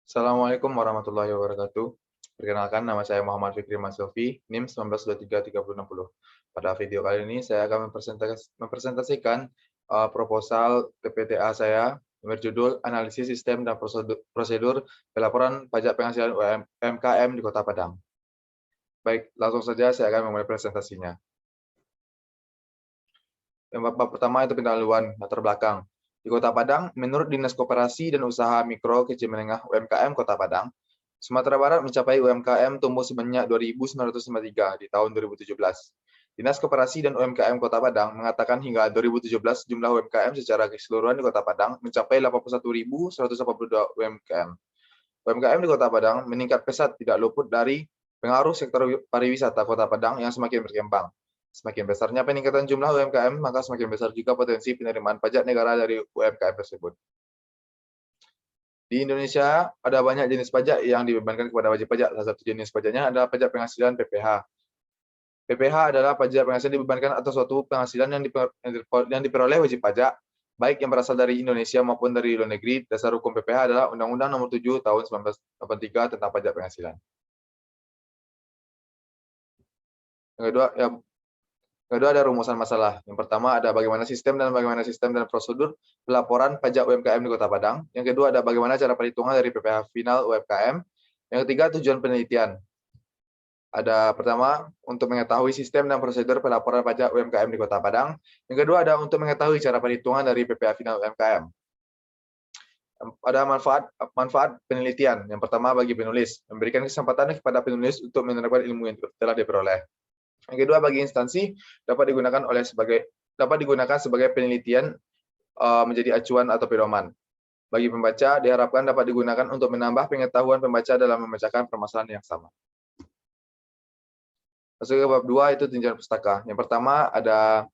Assalamualaikum warahmatullahi wabarakatuh. Perkenalkan, nama saya Muhammad Fikri Masofi, NIM 19233060. Pada video kali ini saya akan mempresentasikan proposal PPTA saya berjudul Analisis Sistem dan Prosedur Pelaporan Pajak Penghasilan UMKM di Kota Padang. Baik, langsung saja saya akan memulai presentasinya. Yang bab pertama itu pendahuluan latar belakang. Di Kota Padang, menurut Dinas Koperasi dan Usaha Mikro Kecil Menengah UMKM Kota Padang, Sumatera Barat mencapai UMKM tumbuh sebanyak 2.953 di tahun 2017. Dinas Koperasi dan UMKM Kota Padang mengatakan hingga 2017 jumlah UMKM secara keseluruhan di Kota Padang mencapai 81.182 UMKM. UMKM di Kota Padang meningkat pesat tidak luput dari pengaruh sektor pariwisata Kota Padang yang semakin berkembang. Semakin besarnya peningkatan jumlah UMKM, maka semakin besar juga potensi penerimaan pajak negara dari UMKM tersebut. Di Indonesia, ada banyak jenis pajak yang dibebankan kepada wajib pajak. Salah satu jenis pajaknya adalah pajak penghasilan PPH. PPH adalah pajak penghasilan dibebankan atas suatu penghasilan yang diperoleh wajib pajak, baik yang berasal dari Indonesia maupun dari luar negeri. Dasar hukum PPH adalah Undang-Undang Nomor 7 Tahun 1983 tentang pajak penghasilan. Yang kedua ada rumusan masalah. Yang pertama ada bagaimana sistem dan prosedur pelaporan pajak UMKM di Kota Padang. Yang kedua ada bagaimana cara perhitungan dari PPh final UMKM. Yang ketiga tujuan penelitian. Ada pertama untuk mengetahui sistem dan prosedur pelaporan pajak UMKM di Kota Padang. Yang kedua ada untuk mengetahui cara perhitungan dari PPh final UMKM. Ada manfaat penelitian. Yang pertama bagi penulis, memberikan kesempatan kepada penulis untuk menerapkan ilmu yang telah diperoleh. Yang kedua bagi instansi dapat digunakan sebagai penelitian menjadi acuan atau pedoman. Bagi pembaca diharapkan dapat digunakan untuk menambah pengetahuan pembaca dalam membacakan permasalahan yang sama. Masuk ke bab 2 itu tinjauan pustaka. Yang pertama ada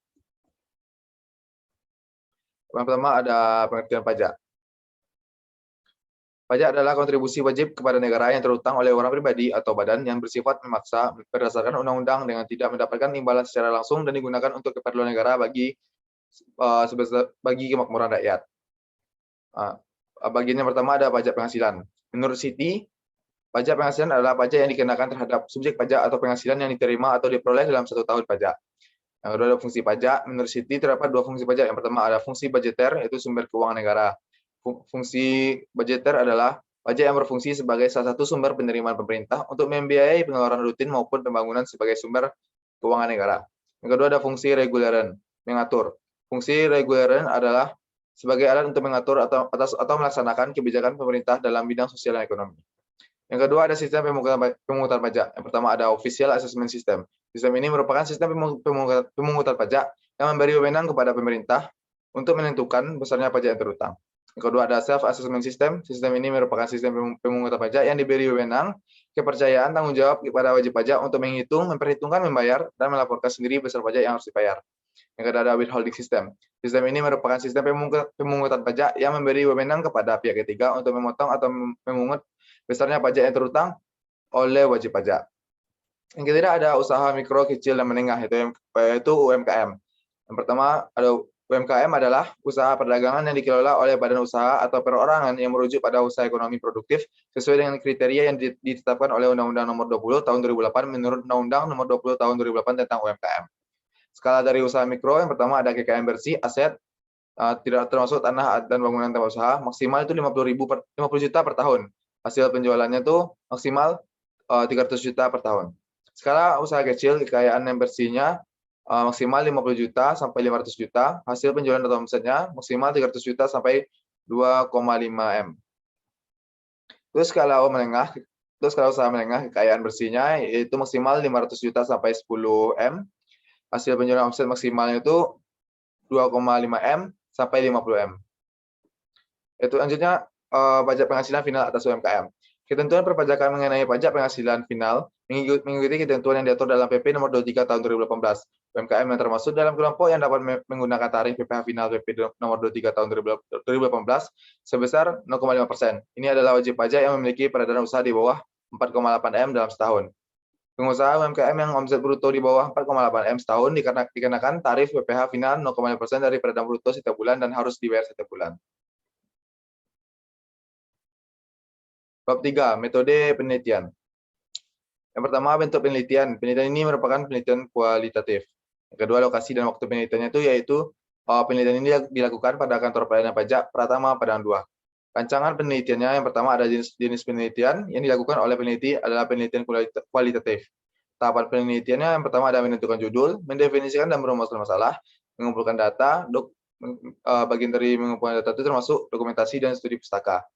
pengertian pajak. Pajak adalah kontribusi wajib kepada negara yang terutang oleh orang pribadi atau badan yang bersifat memaksa berdasarkan undang-undang dengan tidak mendapatkan imbalan secara langsung dan digunakan untuk keperluan negara bagi kemakmuran rakyat. Bagian yang pertama ada pajak penghasilan. Menurut Siti, pajak penghasilan adalah pajak yang dikenakan terhadap subjek pajak atau penghasilan yang diterima atau diperoleh dalam 1 tahun pajak. Yang kedua ada fungsi pajak. Menurut Siti terdapat 2 fungsi pajak. Yang pertama ada fungsi budgeter, yaitu sumber keuangan negara. Fungsi budgeter adalah pajak yang berfungsi sebagai salah satu sumber penerimaan pemerintah untuk membiayai pengeluaran rutin maupun pembangunan sebagai sumber keuangan negara. Yang kedua ada fungsi reguleran, mengatur. Fungsi reguleran adalah sebagai alat untuk mengatur atau melaksanakan kebijakan pemerintah dalam bidang sosial dan ekonomi. Yang kedua ada sistem pemungutan pajak. Yang pertama ada official assessment system. Sistem ini merupakan sistem pemungutan pajak yang memberi wewenang kepada pemerintah untuk menentukan besarnya pajak yang terutang. Yang kedua ada self-assessment system. Sistem ini merupakan sistem pemungutan pajak yang diberi wewenang, kepercayaan, tanggung jawab kepada wajib pajak untuk menghitung, memperhitungkan, membayar, dan melaporkan sendiri besar pajak yang harus dibayar. Yang kedua ada withholding system. Sistem ini merupakan sistem pemungutan pajak yang memberi wewenang kepada pihak ketiga untuk memotong atau memungut besarnya pajak yang terutang oleh wajib pajak. Yang ketiga ada usaha mikro, kecil, dan menengah, yaitu UMKM. Yang pertama ada UMKM adalah usaha perdagangan yang dikelola oleh badan usaha atau perorangan yang merujuk pada usaha ekonomi produktif sesuai dengan kriteria yang ditetapkan oleh Undang-Undang Nomor 20 Tahun 2008 menurut Undang-Undang Nomor 20 Tahun 2008 tentang UMKM. Skala dari usaha mikro yang pertama ada KKM bersih, aset tidak termasuk tanah dan bangunan tempat usaha, maksimal itu 50 juta per tahun. Hasil penjualannya itu maksimal 300 juta per tahun. Skala usaha kecil, kekayaan yang bersihnya maksimal 50 juta sampai 500 juta, hasil penjualan atau omsetnya maksimal 300 juta sampai 2,5 M. Terus kalau usaha menengah, kekayaan bersihnya yaitu maksimal 500 juta sampai 10 M, hasil penjualan omset maksimalnya itu 2,5 M sampai 50 M. Itu lanjutnya pajak penghasilan final atas UMKM. Ketentuan perpajakan mengenai pajak penghasilan final mengikuti ketentuan yang diatur dalam PP Nomor 23 Tahun 2018. UMKM yang termasuk dalam kelompok yang dapat menggunakan tarif PPh final PP Nomor 23 Tahun 2018 sebesar 0,5%. Ini adalah wajib pajak yang memiliki peredaran usaha di bawah 4,8 M dalam setahun. Pengusaha UMKM yang omset bruto di bawah 4,8 M setahun dikenakan tarif PPh final 0,5% dari peredaran bruto setiap bulan dan harus dibayar setiap bulan. Bab 3, metode penelitian. Yang pertama, bentuk penelitian. Penelitian ini merupakan penelitian kualitatif. Yang kedua, lokasi dan waktu penelitiannya itu yaitu penelitian ini dilakukan pada kantor pelayanan pajak Pratama Padang 2. Rancangan penelitiannya yang pertama ada jenis penelitian yang dilakukan oleh peneliti adalah penelitian kualitatif. Tahapan penelitiannya yang pertama ada menentukan judul, mendefinisikan dan merumuskan masalah, mengumpulkan data, bagian dari mengumpulkan data itu termasuk dokumentasi dan studi pustaka.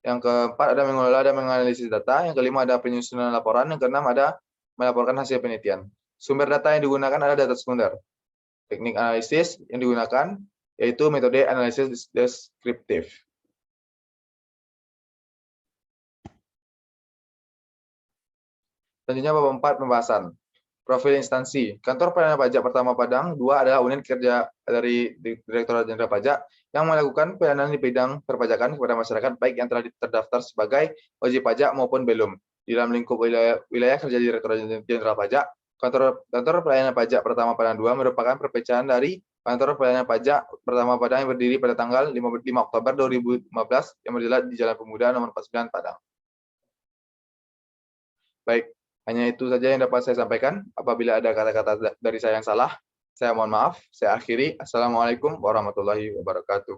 Yang keempat ada mengelola dan menganalisis data, yang kelima ada penyusunan laporan, yang keenam ada melaporkan hasil penelitian. Sumber data yang digunakan adalah data sekunder. Teknik analisis yang digunakan yaitu metode analisis deskriptif. Selanjutnya bab 4 pembahasan. Profil instansi. Kantor Pelayanan Pajak Pratama Padang 2 adalah unit kerja dari Direktorat Jenderal Pajak yang melakukan pelayanan di bidang perpajakan kepada masyarakat baik yang telah terdaftar sebagai wajib pajak maupun belum. Di dalam lingkup wilayah kerja Direktorat Jenderal Pajak, Kantor Pelayanan Pajak Pratama Padang 2 merupakan perpecahan dari Kantor Pelayanan Pajak Pratama Padang yang berdiri pada tanggal 5 Oktober 2015 yang berjalan di Jalan Pemuda nomor 49 Padang. Baik, hanya itu saja yang dapat saya sampaikan. Apabila ada kata-kata dari saya yang salah, saya mohon maaf. Saya akhiri. Assalamualaikum warahmatullahi wabarakatuh.